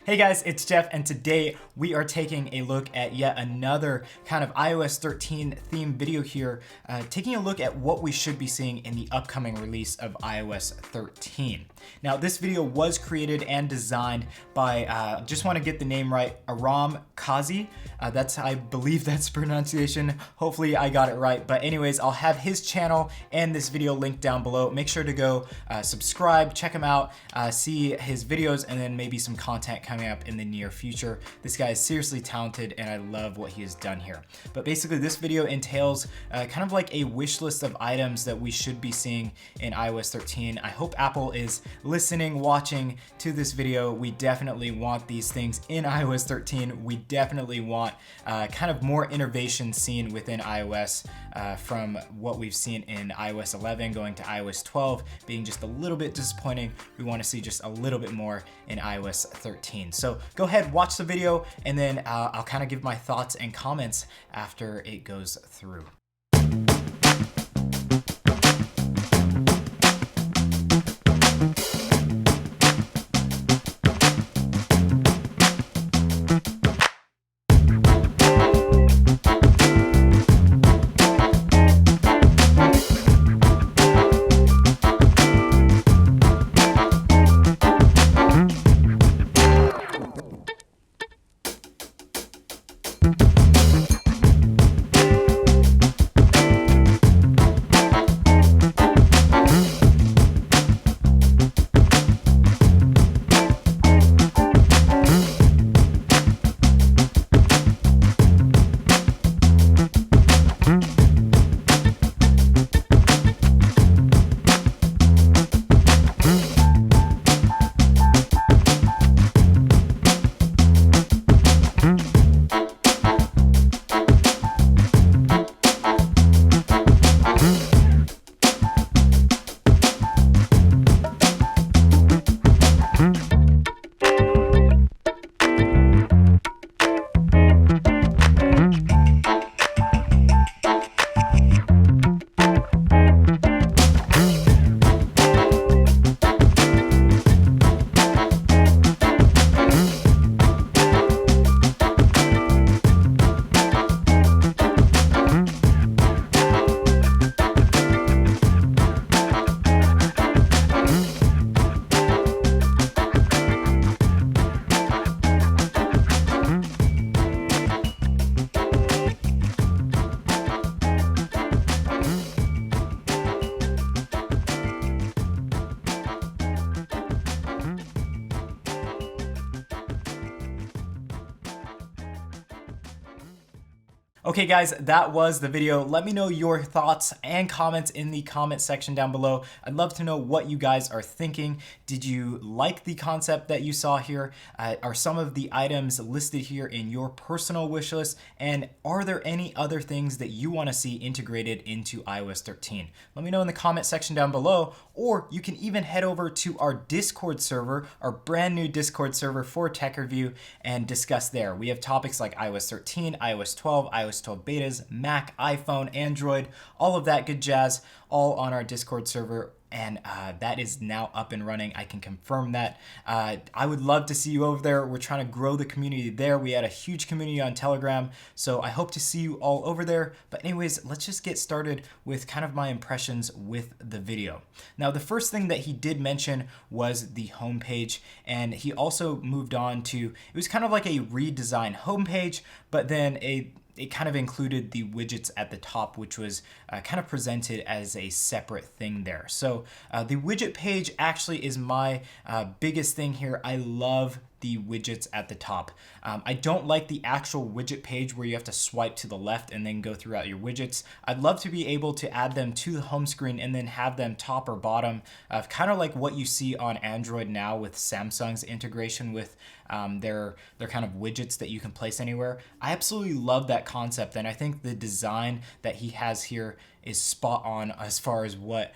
Hey guys, it's Jeff, and today we are taking a look at yet another kind of iOS 13 theme video here, taking a look at what we should be seeing in the upcoming release of iOS 13. Now, this video was created and designed by, just want to get the name right, Aram Kazi. I believe that's pronunciation. Hopefully I got it right. But anyways, I'll have his channel and this video linked down below. Make sure to go subscribe, check him out, see his videos, and then maybe some content coming up in the near future. This guy is seriously talented and I love what he has done here. But basically this video entails kind of like a wish list of items that we should be seeing in iOS 13. I hope Apple is listening, watching to this video. We definitely want these things in iOS 13. We definitely want kind of more innovation seen within iOS from what we've seen in iOS 11 going to iOS 12 being just a little bit disappointing. We want to see just a little bit more in iOS 13. So go ahead, watch the video, and then I'll kind of give my thoughts and comments after it goes through. Okay guys, that was the video. Let me know your thoughts and comments in the comment section down below. I'd love to know what you guys are thinking. Did you like the concept that you saw here? Are some of the items listed here in your personal wish list? And are there any other things that you want to see integrated into iOS 13? Let me know in the comment section down below, or you can even head over to our Discord server, our brand new Discord server for Tech Review, and discuss there. We have topics like iOS 13, iOS 12, iOS 12 betas, Mac, iPhone, Android, all of that good jazz, all on our Discord server. And that is now up and running. I can confirm that. I would love to see you over there. We're trying to grow the community there. We had a huge community on Telegram, so I hope to see you all over there. But anyways, let's just get started with kind of my impressions with the video. Now, the first thing that he did mention was the homepage, and he also moved on to, it was kind of like a redesign homepage, but then it kind of included the widgets at the top, which was kind of presented as a separate thing there. So the widget page actually is my biggest thing here. I love the widgets at the top. I don't like the actual widget page where you have to swipe to the left and then go throughout your widgets. I'd love to be able to add them to the home screen and then have them top or bottom, kind of like what you see on Android now with Samsung's integration with their kind of widgets that you can place anywhere. I absolutely love that concept, and I think the design that he has here is spot on as far as what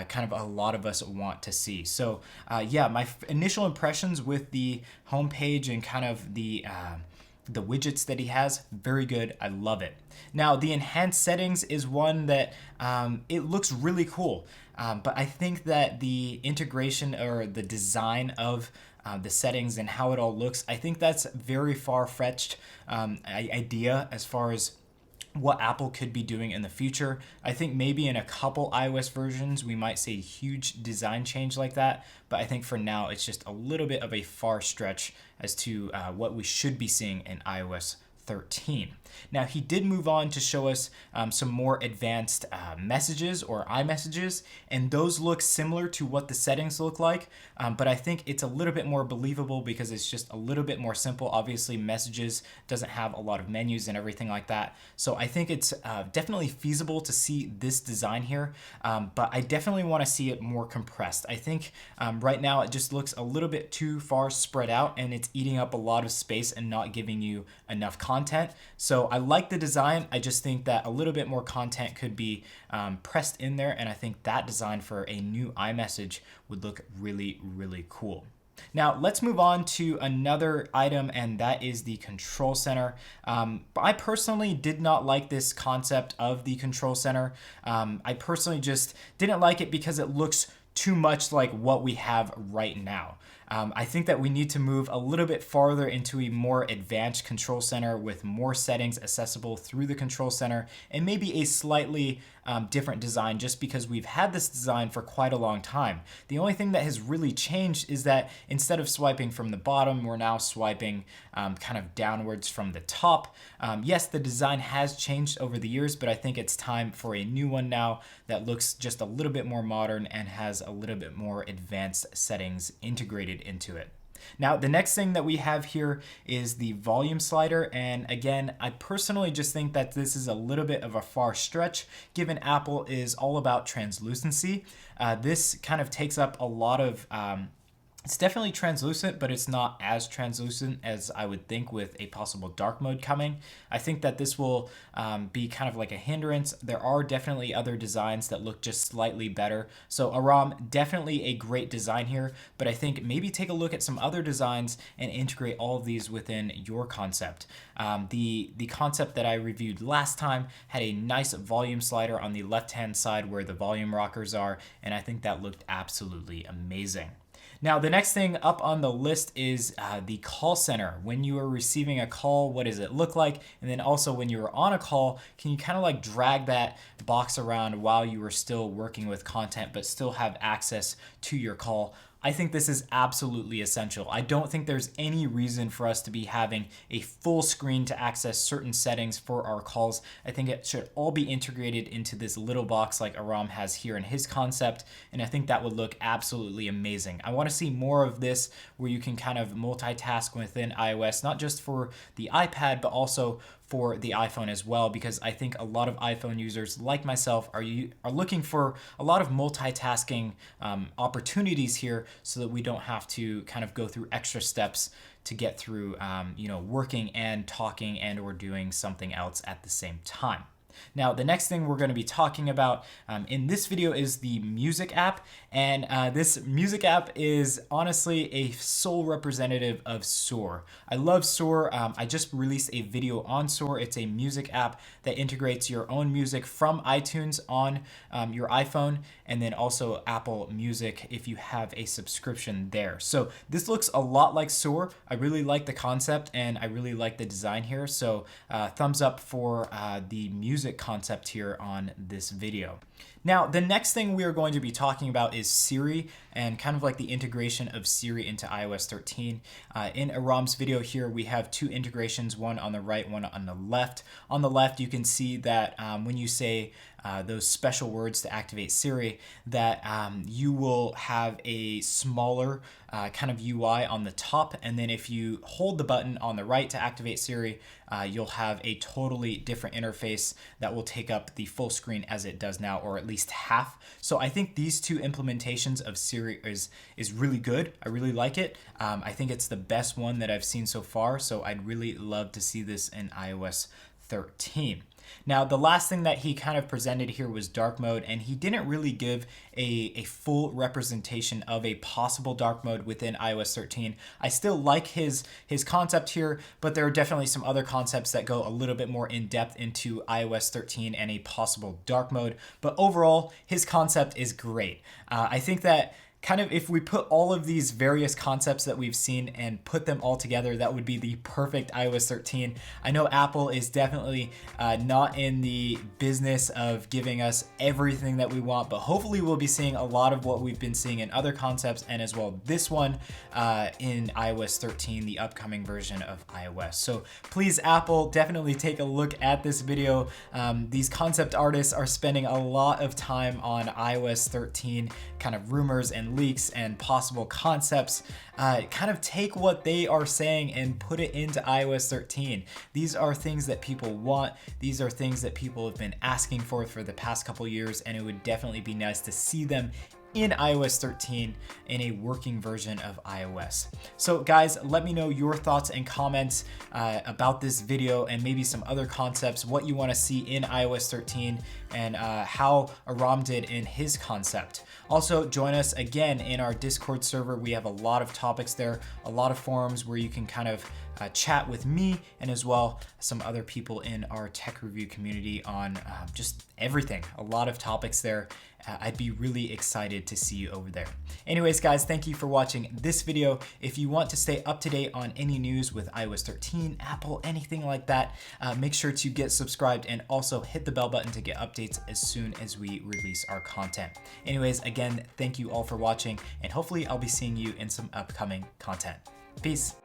kind of a lot of us want to see. So yeah, my initial impressions with the homepage and kind of the widgets that he has, very good. I love it. Now, the enhanced settings is one that it looks really cool. But I think that the integration or the design of the settings and how it all looks. I think that's very far-fetched idea as far as what Apple could be doing in the future. I think maybe in a couple iOS versions we might see a huge design change like that, but I think for now it's just a little bit of a far stretch as to what we should be seeing in iOS 13. Now he did move on to show us some more advanced messages or iMessages, and those look similar to what the settings look like, but I think it's a little bit more believable because it's just a little bit more simple. Obviously messages doesn't have a lot of menus and everything like that, so I think it's definitely feasible to see this design here, but I definitely want to see it more compressed. I think right now it just looks a little bit too far spread out and it's eating up a lot of space and not giving you enough content. So I like the design. I just think that a little bit more content could be pressed in there, and I think that design for a new iMessage would look really, really cool. Now let's move on to another item, and that is the control center. I personally did not like this concept of the control center. I personally just didn't like it because it looks too much like what we have right now. I think that we need to move a little bit farther into a more advanced control center with more settings accessible through the control center, and maybe a slightly different design, just because we've had this design for quite a long time. The only thing that has really changed is that instead of swiping from the bottom, we're now swiping kind of downwards from the top. Yes, the design has changed over the years, but I think it's time for a new one now that looks just a little bit more modern and has a little bit more advanced settings integrated into it. Now, the next thing that we have here is the volume slider. And again, I personally just think that this is a little bit of a far stretch given Apple is all about translucency. This kind of takes up a lot of it's definitely translucent, but it's not as translucent as I would think with a possible dark mode coming. I think that this will be kind of like a hindrance. There are definitely other designs that look just slightly better. So Aram, definitely a great design here, but I think maybe take a look at some other designs and integrate all of these within your concept. The concept that I reviewed last time had a nice volume slider on the left-hand side where the volume rockers are, and I think that looked absolutely amazing. Now, the next thing up on the list is the call center. When you are receiving a call, what does it look like? And then also when you're on a call, can you kind of like drag that box around while you are still working with content, but still have access to your call? I think this is absolutely essential. I don't think there's any reason for us to be having a full screen to access certain settings for our calls. I think it should all be integrated into this little box like Aram has here in his concept, and I think that would look absolutely amazing. I want to see more of this where you can kind of multitask within iOS, not just for the iPad, but also for the iPhone as well, because I think a lot of iPhone users like myself are looking for a lot of multitasking opportunities here, so that we don't have to kind of go through extra steps to get through working and talking and or doing something else at the same time. Now, the next thing we're going to be talking about in this video is the music app. And this music app is honestly a sole representative of Soar. I love Soar. I just released a video on Soar. It's a music app that integrates your own music from iTunes on your iPhone, and then also Apple Music if you have a subscription there. So this looks a lot like Soar. I really like the concept and I really like the design here. So thumbs up for the music concept here on this video. Now, the next thing we are going to be talking about is Siri and kind of like the integration of Siri into iOS 13. In Aram's video here, we have two integrations, one on the right, one on the left. On the left, you can see that when you say those special words to activate Siri, that you will have a smaller kind of UI on the top, and then if you hold the button on the right to activate Siri, you'll have a totally different interface that will take up the full screen as it does now, or at least half. So I think these two implementations of Siri is really good. I really like it. I think it's the best one that I've seen so far, so I'd really love to see this in iOS 13. Now, the last thing that he kind of presented here was dark mode, and he didn't really give a full representation of a possible dark mode within iOS 13. I still like his concept here, but there are definitely some other concepts that go a little bit more in depth into iOS 13 and a possible dark mode. But overall, his concept is great. I think that kind of, if we put all of these various concepts that we've seen and put them all together, that would be the perfect iOS 13. I know Apple is definitely not in the business of giving us everything that we want, but hopefully we'll be seeing a lot of what we've been seeing in other concepts, and as well this one in iOS 13, the upcoming version of iOS. So please, Apple, definitely take a look at this video. These concept artists are spending a lot of time on iOS 13 kind of rumors and leaks and possible concepts. Kind of take what they are saying and put it into iOS 13. These are things that people want. These are things that people have been asking for the past couple years, and it would definitely be nice to see them in iOS 13 in a working version of iOS. So guys, let me know your thoughts and comments about this video and maybe some other concepts, what you want to see in iOS 13 and how Aram did in his concept. Also, join us again in our Discord server. We have a lot of topics there, a lot of forums where you can kind of chat with me and as well some other people in our tech review community on just everything. A lot of topics there. I'd be really excited to see you over there. Anyways, guys, thank you for watching this video. If you want to stay up to date on any news with iOS 13, Apple, anything like that, make sure to get subscribed and also hit the bell button to get updates as soon as we release our content. Anyways, again, thank you all for watching, and hopefully I'll be seeing you in some upcoming content. Peace.